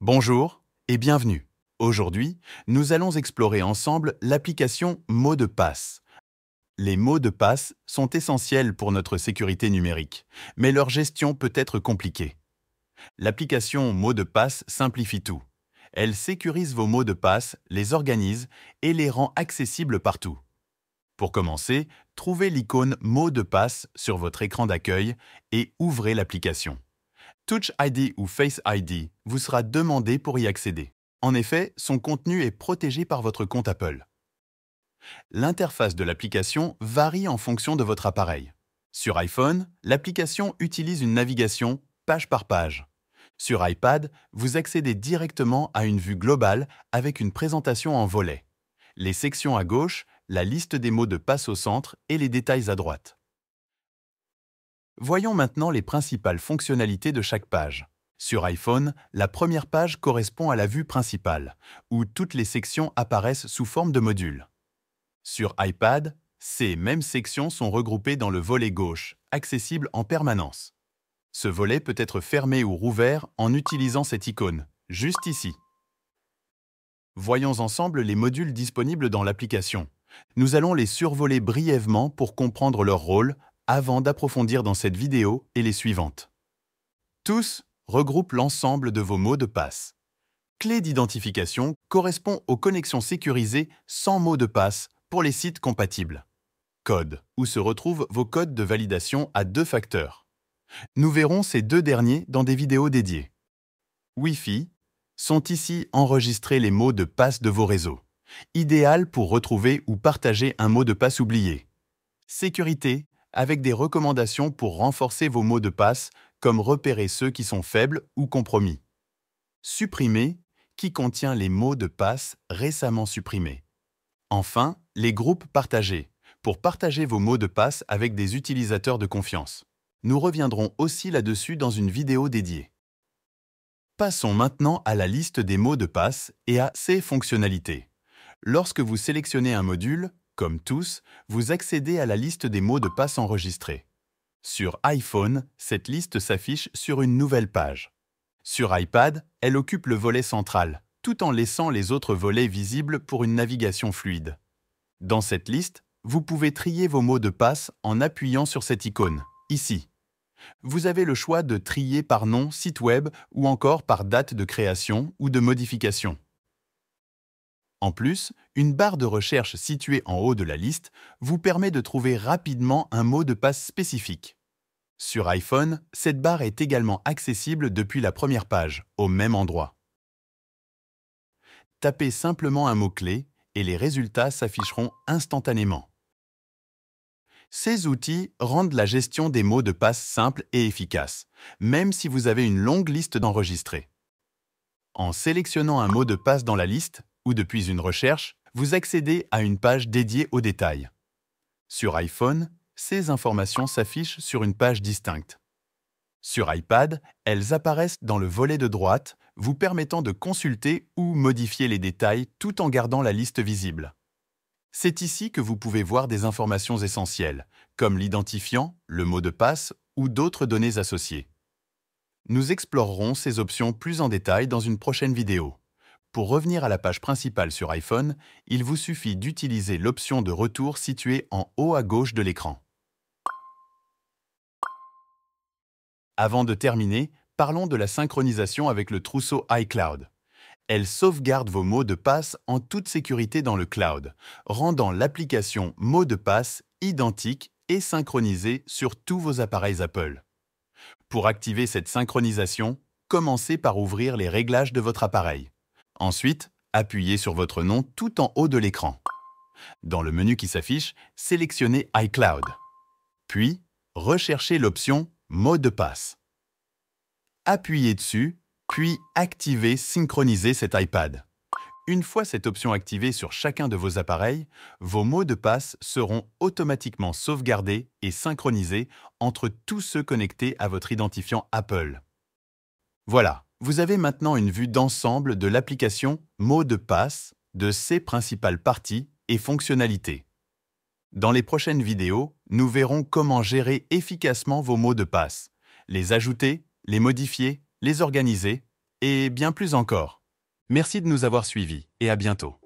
Bonjour et bienvenue. Aujourd'hui, nous allons explorer ensemble l'application Mots de passe. Les mots de passe sont essentiels pour notre sécurité numérique, mais leur gestion peut être compliquée. L'application Mots de passe simplifie tout. Elle sécurise vos mots de passe, les organise et les rend accessibles partout. Pour commencer, trouvez l'icône Mots de passe sur votre écran d'accueil et ouvrez l'application. Touch ID ou Face ID vous sera demandé pour y accéder. En effet, son contenu est protégé par votre compte Apple. L'interface de l'application varie en fonction de votre appareil. Sur iPhone, l'application utilise une navigation page par page. Sur iPad, vous accédez directement à une vue globale avec une présentation en volets. Les sections à gauche, la liste des mots de passe au centre et les détails à droite. Voyons maintenant les principales fonctionnalités de chaque page. Sur iPhone, la première page correspond à la vue principale, où toutes les sections apparaissent sous forme de modules. Sur iPad, ces mêmes sections sont regroupées dans le volet gauche, accessible en permanence. Ce volet peut être fermé ou rouvert en utilisant cette icône, juste ici. Voyons ensemble les modules disponibles dans l'application. Nous allons les survoler brièvement pour comprendre leur rôle avant d'approfondir dans cette vidéo et les suivantes. Tous regroupent l'ensemble de vos mots de passe. Clé d'identification correspond aux connexions sécurisées sans mot de passe pour les sites compatibles. Code, où se retrouvent vos codes de validation à 2 facteurs. Nous verrons ces deux derniers dans des vidéos dédiées. Wi-Fi sont ici enregistrés les mots de passe de vos réseaux, idéal pour retrouver ou partager un mot de passe oublié. Sécurité, avec des recommandations pour renforcer vos mots de passe, comme repérer ceux qui sont faibles ou compromis. Supprimer, qui contient les mots de passe récemment supprimés. Enfin, les groupes partagés, pour partager vos mots de passe avec des utilisateurs de confiance. Nous reviendrons aussi là-dessus dans une vidéo dédiée. Passons maintenant à la liste des mots de passe et à ses fonctionnalités. Lorsque vous sélectionnez un module, comme tous, vous accédez à la liste des mots de passe enregistrés. Sur iPhone, cette liste s'affiche sur une nouvelle page. Sur iPad, elle occupe le volet central, tout en laissant les autres volets visibles pour une navigation fluide. Dans cette liste, vous pouvez trier vos mots de passe en appuyant sur cette icône, ici. Vous avez le choix de trier par nom, site web ou encore par date de création ou de modification. En plus, une barre de recherche située en haut de la liste vous permet de trouver rapidement un mot de passe spécifique. Sur iPhone, cette barre est également accessible depuis la première page, au même endroit. Tapez simplement un mot-clé et les résultats s'afficheront instantanément. Ces outils rendent la gestion des mots de passe simple et efficace, même si vous avez une longue liste d'enregistrés. En sélectionnant un mot de passe dans la liste, ou depuis une recherche, vous accédez à une page dédiée aux détails. Sur iPhone, ces informations s'affichent sur une page distincte. Sur iPad, elles apparaissent dans le volet de droite, vous permettant de consulter ou modifier les détails tout en gardant la liste visible. C'est ici que vous pouvez voir des informations essentielles, comme l'identifiant, le mot de passe ou d'autres données associées. Nous explorerons ces options plus en détail dans une prochaine vidéo. Pour revenir à la page principale sur iPhone, il vous suffit d'utiliser l'option de retour située en haut à gauche de l'écran. Avant de terminer, parlons de la synchronisation avec le trousseau iCloud. Elle sauvegarde vos mots de passe en toute sécurité dans le cloud, rendant l'application Mots de passe identique et synchronisée sur tous vos appareils Apple. Pour activer cette synchronisation, commencez par ouvrir les réglages de votre appareil. Ensuite, appuyez sur votre nom tout en haut de l'écran. Dans le menu qui s'affiche, sélectionnez iCloud. Puis, recherchez l'option Mots de passe. Appuyez dessus, puis activez Synchroniser cet iPad. Une fois cette option activée sur chacun de vos appareils, vos mots de passe seront automatiquement sauvegardés et synchronisés entre tous ceux connectés à votre identifiant Apple. Voilà, vous avez maintenant une vue d'ensemble de l'application Mots de passe, de ses principales parties et fonctionnalités. Dans les prochaines vidéos, nous verrons comment gérer efficacement vos mots de passe, les ajouter, les modifier, les organiser et bien plus encore. Merci de nous avoir suivis et à bientôt.